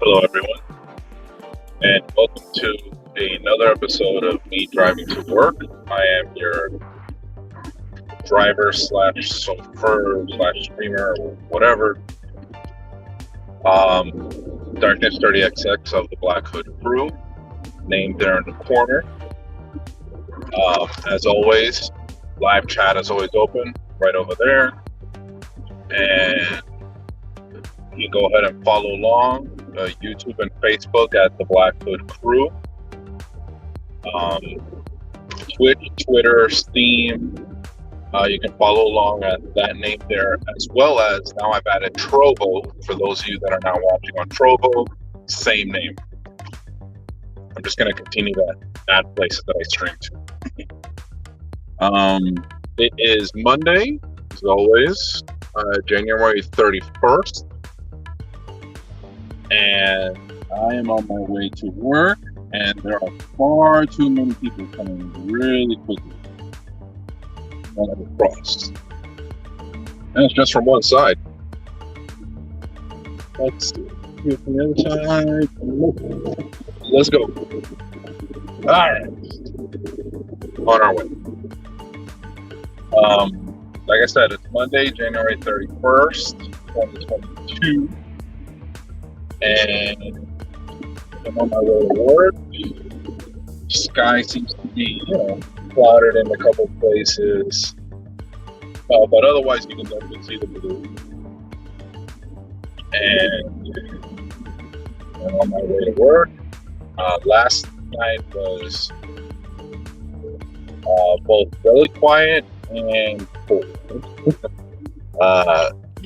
Hello, everyone, and welcome to another episode of me driving to work. I am your driver slash chauffeur slash streamer or whatever. Darkness 30XX of the Black Hood crew, named there in the corner. As always, live chat is always open right over there, and you can go ahead and follow along YouTube and Facebook at the Black Hood crew. Twitch, Twitter, Steam. You can follow along at that name there, as well as now I've added Trovo. For those of you that are now watching on Trovo, same name. I'm just going to continue to add places that I stream to. It is Monday, as always, January 31st, and I am on my way to work, and there are far too many people coming really quickly. Across. And it's just from one side. Let's see. Here from the other side. Let's go. Alright. On our way. Like I said, it's Monday, January 31st, 2022. And I'm on my way to work. Sky seems to be, clouded in a couple places, but otherwise you can definitely see the blue. And I'm on my way to work. Last night was both really quiet and cold.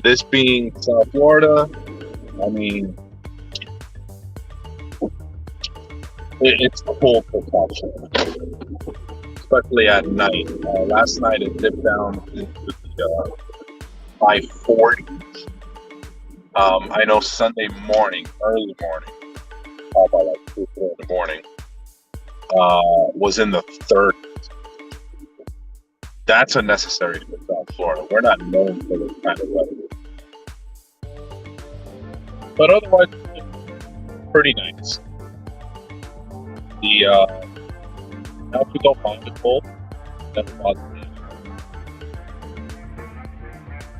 This being South Florida, I mean, it's cold for South Florida, especially at night. Last night it dipped down into the high 40s. I know Sunday morning, early morning, probably like 2 or 4 in the morning, was in the 30s. That's unnecessary for South Florida. We're not known for this kind of weather. But otherwise, pretty nice. The I actually don't mind the cold. Never bothered me.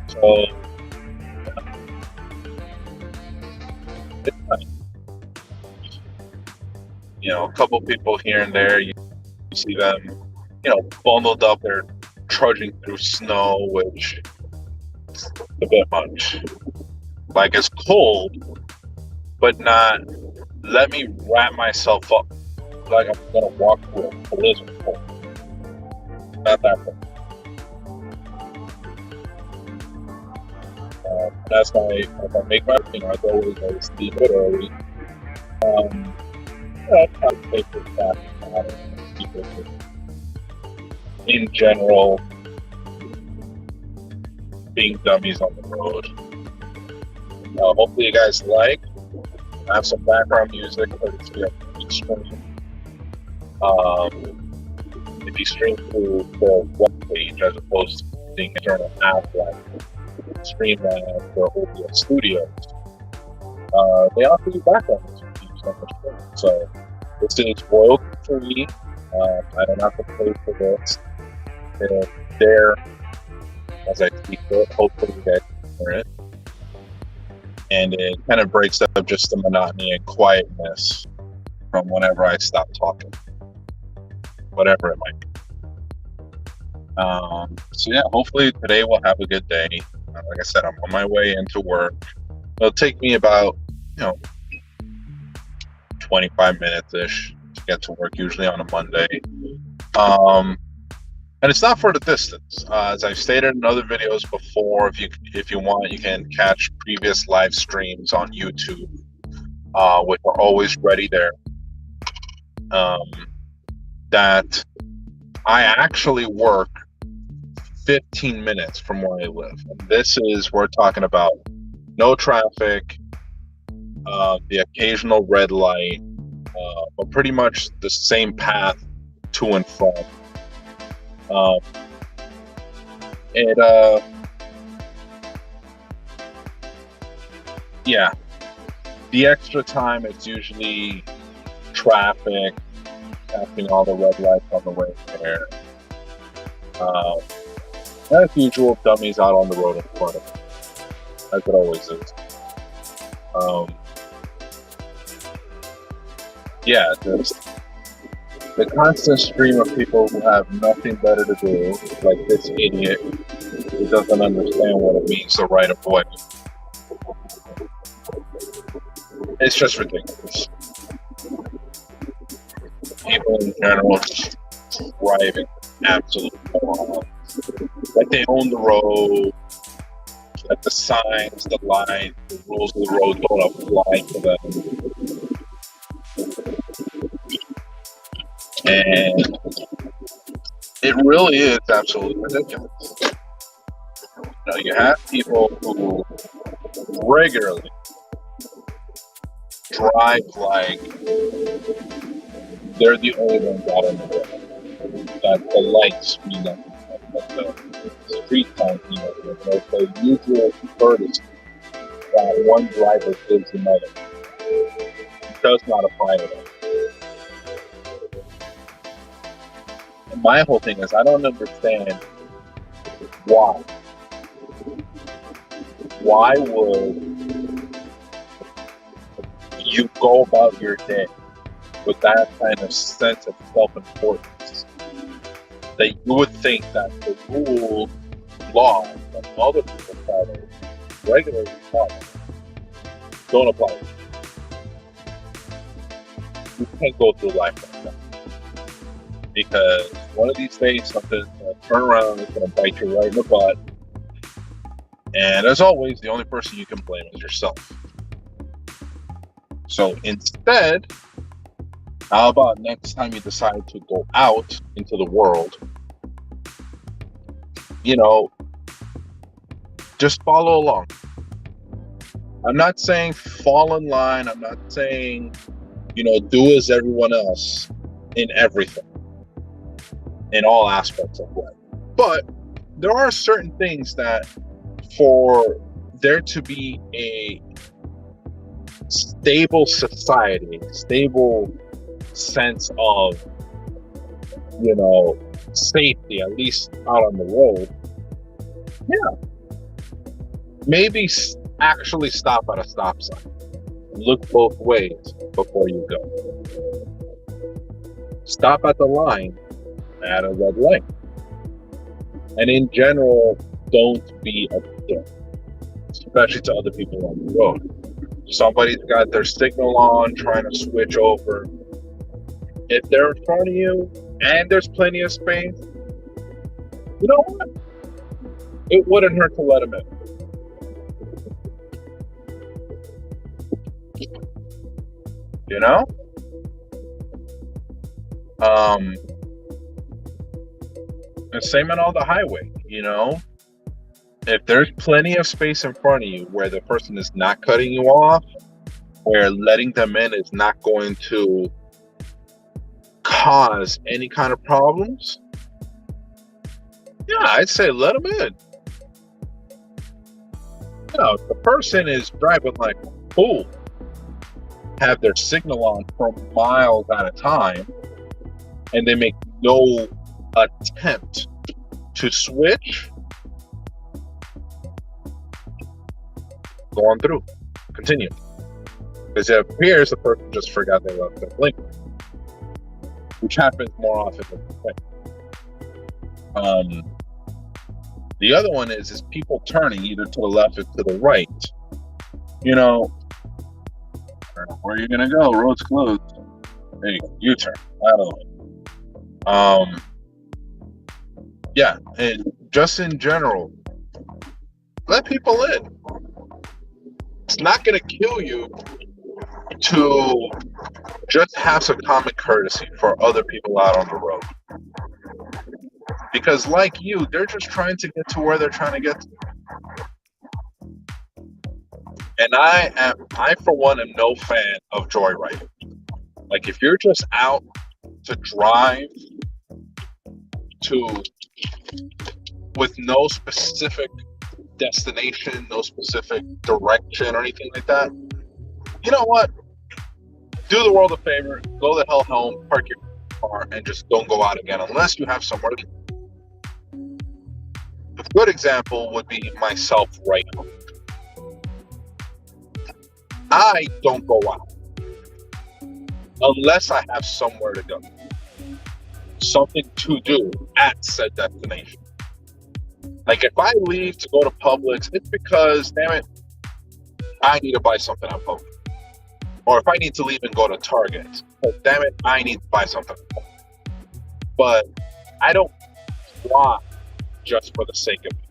So, it's nice. A couple people here and there, you see them, bundled up. They're trudging through snow, which is a bit much. Like, it's cold, but not, let me wrap myself up like I'm gonna walk through a blizzard. Not that bad. That's why if I make my I always leave it early. I try to take this back and people in general being dummies on the road. Hopefully you guys like. I have some background music courtesy of each stream. If you stream through the web page as opposed to the internal app like Streamlabs or OBS Studios, they offer you background music on the stream. So this is royalty free. I don't have to pay for this. They're there as I speak it. Hopefully you guys can hear it. And it kind of breaks up just the monotony and quietness from whenever I stop talking. Whatever it might be. So yeah, hopefully today we'll have a good day. Like I said, I'm on my way into work. It'll take me about 25 minutes-ish to get to work, usually on a Monday. And it's not for the distance. As I've stated in other videos before, if you want, you can catch previous live streams on YouTube, which are always ready there. That I actually work 15 minutes from where I live. And this is, we're talking about no traffic, the occasional red light, but pretty much the same path to and from. Yeah, The extra time, it's usually traffic, passing all the red lights on the way there. Um, as usual, dummies out on the road in front of me, as it always is. Um, yeah, just the constant stream of people who have nothing better to do, like this idiot who doesn't understand what it means to ride a boy. It's just ridiculous. People in general just driving absolute morons. Like they own the road, like the signs, the lights, the rules of the road don't apply to them. And it really is absolutely ridiculous. You have people who regularly drive like they're the only ones out on the road. That the lights mean nothing. That the street signs mean nothing. There's the usual courtesy that one driver gives another. It does not apply to them. And my whole thing is I don't understand why. Why would you go about your day with that kind of sense of self-importance that you would think that the rule, laws that other people follow, regularly follow, don't apply? You can't go through life like that. Because one of these days something's going to turn around, it's going to bite you right in the butt. And as always, the only person you can blame is yourself. So instead, how about next time you decide to go out into the world, just follow along. I'm not saying fall in line. I'm not saying, do as everyone else in everything, in all aspects of life. But there are certain things that for there to be a stable society, stable sense of, safety, at least out on the road, maybe actually stop at a stop sign. Look both ways before you go. Stop at the line at a red light. And in general, don't be a dick, especially to other people on the road. Somebody's got their signal on, trying to switch over. If they're in front of you and there's plenty of space, you know what? It wouldn't hurt to let them in. And same on all the highway, if there's plenty of space in front of you where the person is not cutting you off, where letting them in is not going to cause any kind of problems, I'd say let them in. If the person is driving like a fool, have their signal on for miles at a time, and they make no attempt to switch, go on through, continue. Because it appears the person just forgot they left their blinker, which happens more often than you think. The other one is people turning either to the left or to the right. Where are you gonna go? Road's closed. There you go. U-turn. Out of the way. And just in general, let people in. It's not gonna kill you to just have some common courtesy for other people out on the road. Because like you, they're just trying to get to where they're trying to get to. And I for one am no fan of joyriding. Like if you're just out to drive with no specific destination, no specific direction or anything like that, you know what? Do the world a favor, go the hell home, park your car, and just don't go out again unless you have somewhere to go. A good example would be myself right now. I don't go out unless I have somewhere to go, something to do at said destination. Like if I leave to go to Publix, it's because, damn it, I need to buy something at Publix. Or if I need to leave and go to Target, because damn it, I need to buy something. But I don't drive just for the sake of it.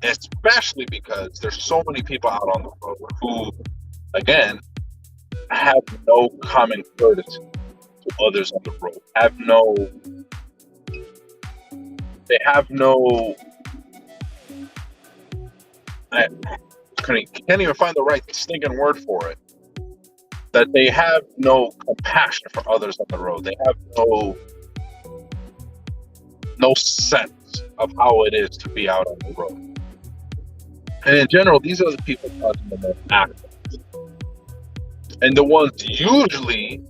Especially because there's so many people out on the road who, again, have no common courtesy to others on the road. I can't even find the right stinking word for it. That they have no compassion for others on the road. They have no sense of how it is to be out on the road. And in general, these are the people causing the most accidents. And the ones usually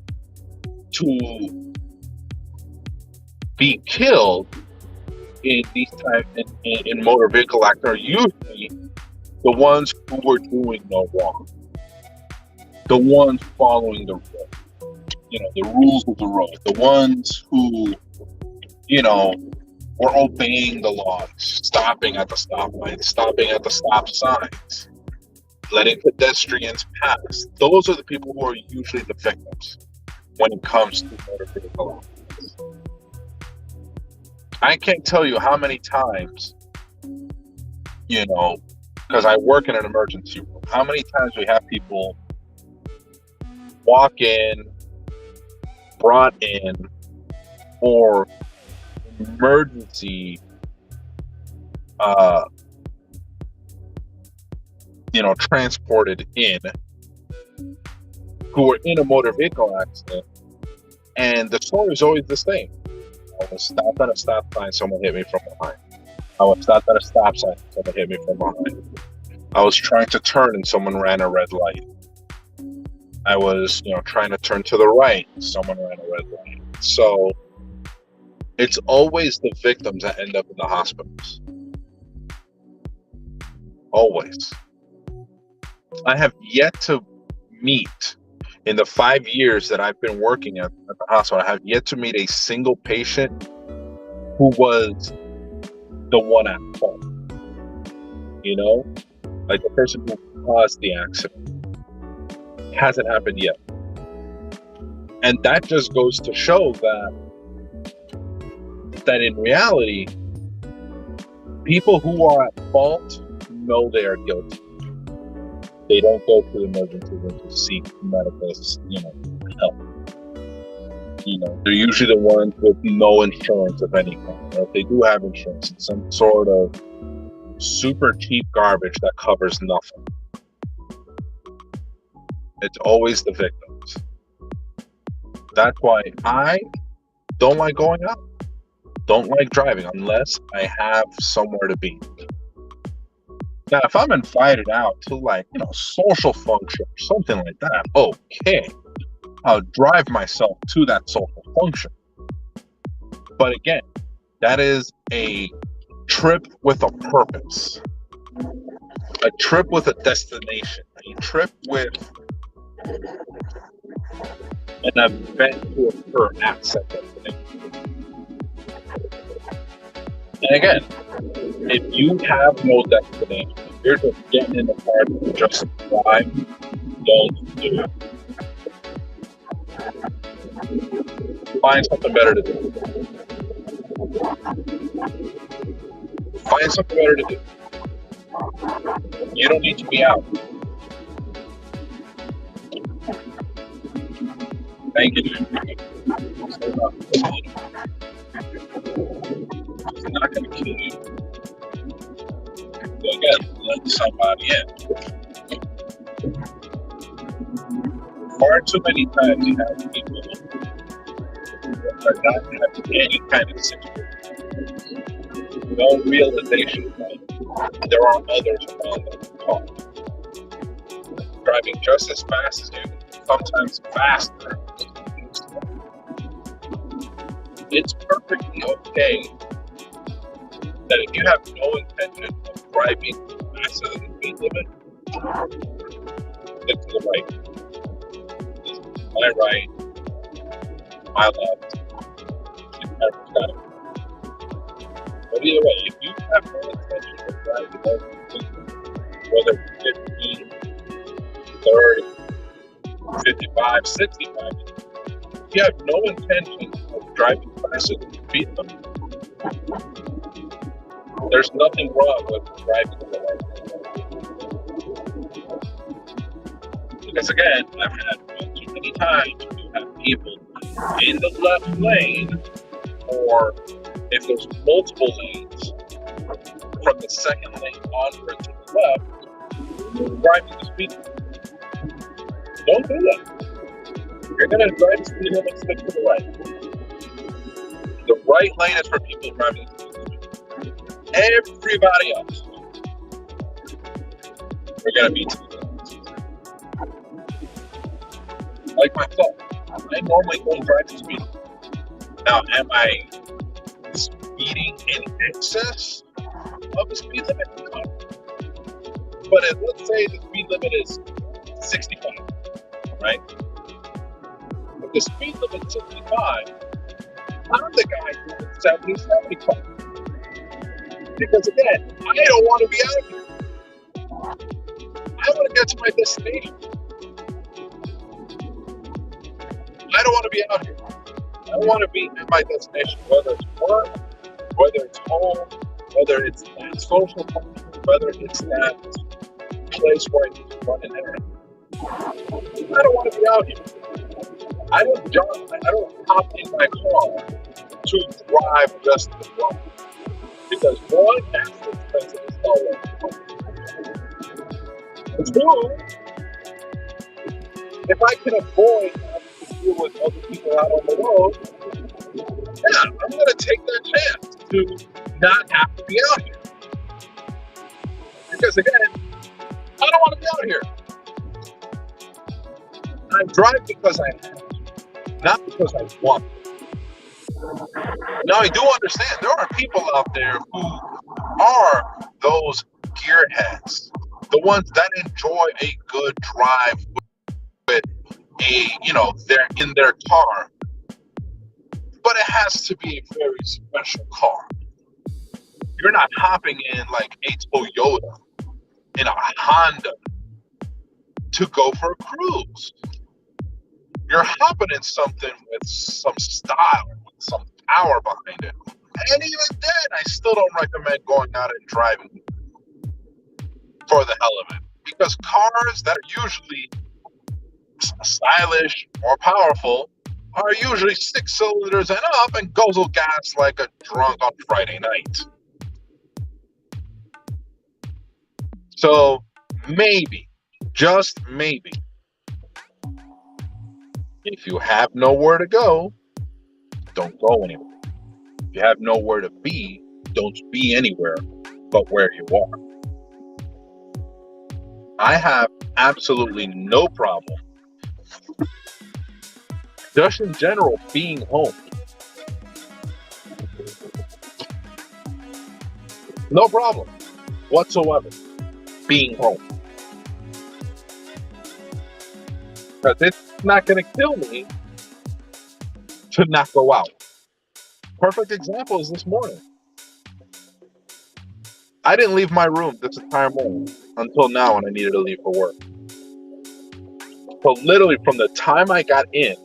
to be killed in these times in motor vehicle accidents are usually the ones who were doing no wrong. The ones following the road, the rules of the road, the ones who, were obeying the laws, stopping at the stoplights, stopping at the stop signs, letting pedestrians pass. Those are the people who are usually the victims when it comes to motor vehicle accidents. I can't tell you how many times, because I work in an emergency room, how many times we have people walk in, brought in, or emergency, transported in, who were in a motor vehicle accident, and the story is always the same. I was stopped at a stop sign, someone hit me from behind. I was stopped at a stop sign, someone hit me from behind. I was trying to turn and someone ran a red light. I was, trying to turn to the right. Someone ran a red light. So it's always the victims that end up in the hospitals. Always. I have yet to meet, in the 5 years that I've been working at the hospital, I have yet to meet a single patient who was the one at fault. Like the person who caused the accident. Hasn't happened yet. And that just goes to show that in reality, people who are at fault know they are guilty. They don't go to the emergency room to seek medical, help. They're usually the ones with no insurance of any kind. Or if they do have insurance, it's some sort of super cheap garbage that covers nothing. It's always the victims. That's why I don't like going out. Don't like driving unless I have somewhere to be. Now, if I'm invited out to social function or something like that, okay, I'll drive myself to that social function. But again, that is a trip with a purpose, a trip with a destination, a trip with an event to occur at said destination. And again, if you have no destination, if you're just getting in the car to just drive, don't do it. Find something better to do. Find something better to do. You don't need to be out. Thank you. It's not going to kill you. You got to let somebody in. Far too many times you have people that are not having any kind of situation. No realization that there are others around them. driving just as fast as you, sometimes faster. It's perfectly okay that if you have no intention of driving faster than the speed limit, stick to the right. My right, my left, everyone's got it. But either way, if you have no intention of driving over the speed limit, whether it's 15, 30, 55, 65, if you have no intention of driving faster than the speed limit, there's nothing wrong with driving to the right. Because again, I've had too many times you have people in the left lane, or if there's multiple lanes from the second lane onward to the left, driving the speed limit. Don't do that. You're going to drive the speed limit, stick to the right. The right lane is for people driving the speed limit. Everybody else, we're going to be to the left. Like myself, I normally don't drive the speed limit. Now, am I speeding in excess of the speed limit? No. But let's say the speed limit is 65, right? If the speed limit is 65, I'm the guy doing 70, 75. Because again, I don't want to be out here. I want to get to my destination. I don't want to be out here. I want to be at my destination, whether it's work, whether it's home, whether it's that social function, whether it's that place where I need to run an errand. I don't want to be out here. I don't hop in my car to drive just the block. Because one, that's expensive as hell. Two, if I can avoid having to deal with other people out on the road, yeah, I'm going to take that chance to not have to be out here. Because again, I don't want to be out here. I drive because I have to, not because I want to. Now, I do understand there are people out there who are those gearheads, the ones that enjoy a good drive with they're in their car. But it has to be a very special car. You're not hopping in like a Toyota, in a Honda, to go for a cruise. You're hopping in something with some style, with some power behind it. And even then, I still don't recommend going out and driving for the hell of it. Because cars that are usually stylish or powerful are usually 6 cylinders and up and guzzle gas like a drunk on Friday night. So maybe, just maybe, if you have nowhere to go, don't go anywhere. If you have nowhere to be, don't be anywhere but where you are. I have absolutely no problem, just in general, being home. No problem whatsoever being home. Because it's not going to kill me to not go out. Perfect example is this morning. I didn't leave my room this entire morning until now when I needed to leave for work. So literally from the time I got in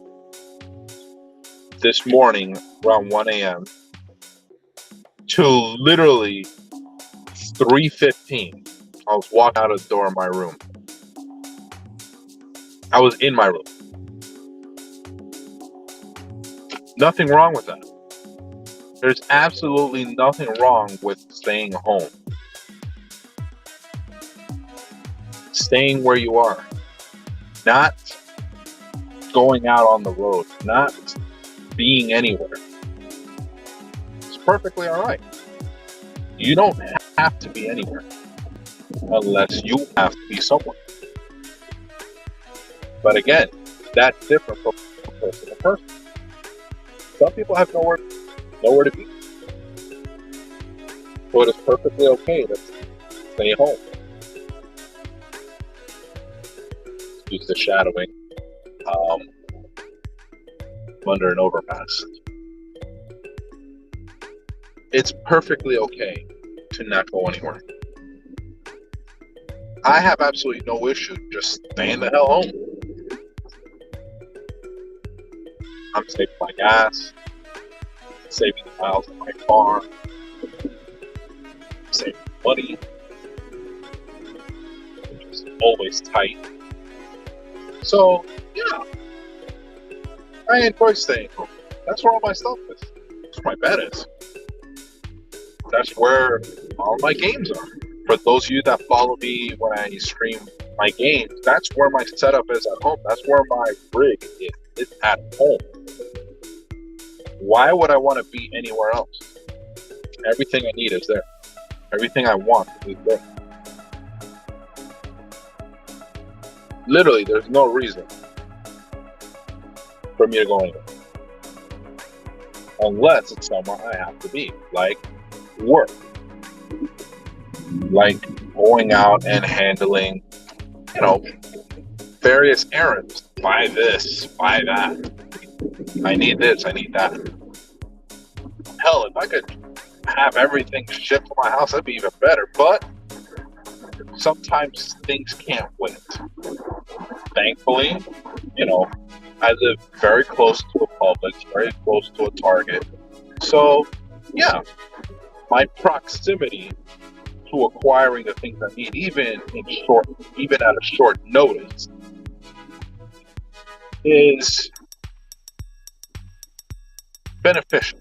this morning around 1 a.m. to literally 3:15, I was walking out of the door of my room. I was in my room. Nothing wrong with that. There's absolutely nothing wrong with staying home. Staying where you are. Not going out on the road. Not being anywhere. It's perfectly all right. You don't have to be anywhere unless you have to be somewhere. But again, that's different from person to person. Some people have nowhere to be, so it is perfectly okay to stay home. Use the shadowing um, under an overpass. It's perfectly okay to not go anywhere. I have absolutely no issue just staying the hell home. I'm saving my gas, saving the miles on my car, saving money, which is always tight. So, yeah, I enjoy staying home. That's where all my stuff is. That's where my bed is. That's where all my games are. For those of you that follow me when I stream my games, that's where my setup is at home. That's where my rig is. It's at home. Why would I want to be anywhere else? Everything I need is there. Everything I want is there. Literally, there's no reason for me to go anywhere. Unless it's somewhere I have to be, like work. Like going out and handling, various errands. Buy this, buy that. I need this, I need that. Hell, if I could have everything shipped to my house, that'd be even better. But sometimes things can't wait. Thankfully, I live very close to a Publix, very close to a Target. So, yeah, my proximity to acquiring the things I need, even at a short notice, is beneficial.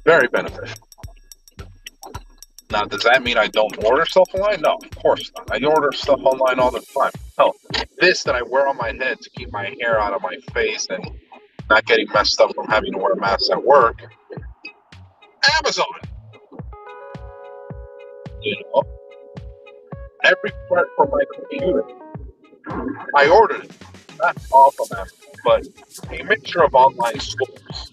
Very beneficial. Now, does that mean I don't order stuff online? No, of course not. I order stuff online all the time. Hell, this that I wear on my head to keep my hair out of my face and not getting messed up from having to wear masks at work, Amazon. Every part for my computer, I ordered it. Not all from Amazon, but a mixture of online stores.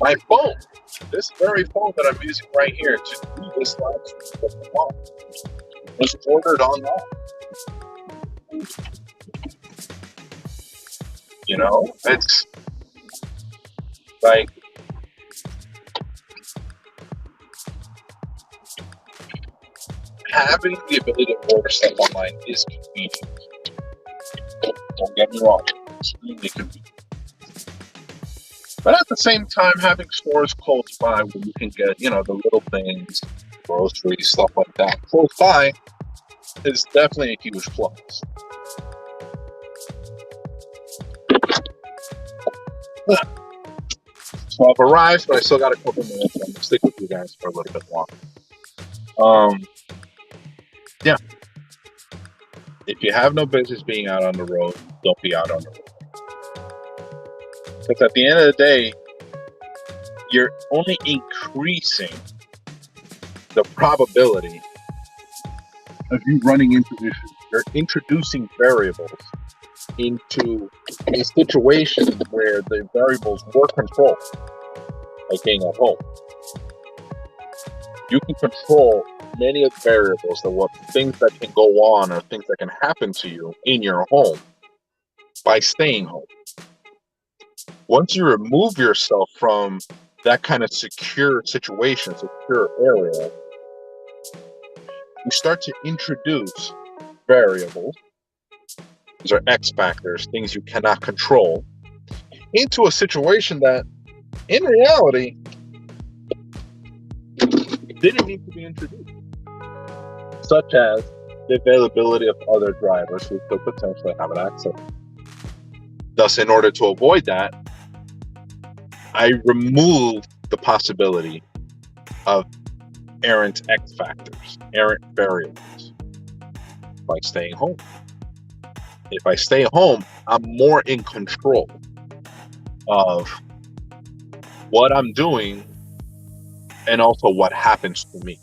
My phone, this very phone that I'm using right here to do this live stream was ordered online. It's like having the ability to order stuff online is convenient. Don't get me wrong, it's extremely convenient. But at the same time, having stores close by where you can get, the little things, groceries, stuff like that, close by is definitely a huge plus. So I've arrived, but I still got a couple minutes. I'm going to stick with you guys for a little bit longer. Yeah. If you have no business being out on the road, don't be out on the road. Because at the end of the day, you're only increasing the probability of you running into issues. You're introducing variables into a situation where the variables were controlled, like being at home. You can control many of the variables, things that can go on or things that can happen to you in your home by staying home. Once you remove yourself from that kind of secure situation, secure area, you start to introduce variables. These are X factors, things you cannot control, into a situation that, in reality, didn't need to be introduced. Such as the availability of other drivers who could potentially have an accident. Thus, in order to avoid that, I removed the possibility of errant X factors, errant variables, by staying home. If I stay home, I'm more in control of what I'm doing and also what happens to me.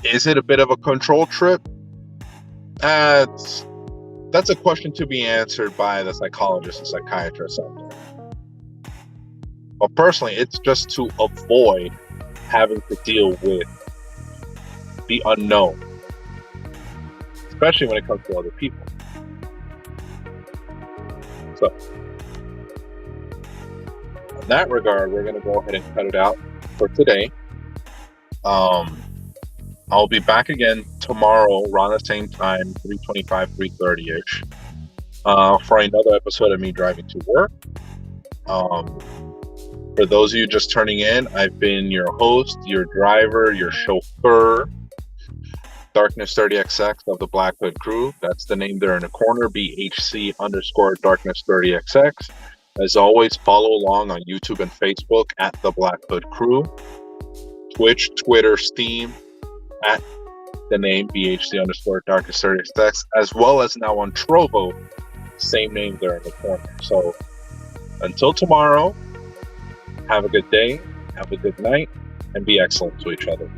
Is it a bit of a control trip? That's a question to be answered by the psychologists and psychiatrists out there. But personally, it's just to avoid having to deal with the unknown, especially when it comes to other people. So, in that regard, we're going to go ahead and cut it out for today. I'll be back again tomorrow around the same time, 3:25, 3:30-ish, for another episode of me driving to work. For those of you just turning in, I've been your host, your driver, your chauffeur, Darkness 30XX of the Black Hood Crew. That's the name there in the corner, BHC_Darkness 30XX. As always, follow along on YouTube and Facebook at the Black Hood Crew. Twitch, Twitter, Steam at the name BHC_Darkness 30XX, as well as now on Trovo, same name there in the corner. So until tomorrow, have a good day, have a good night, and be excellent to each other.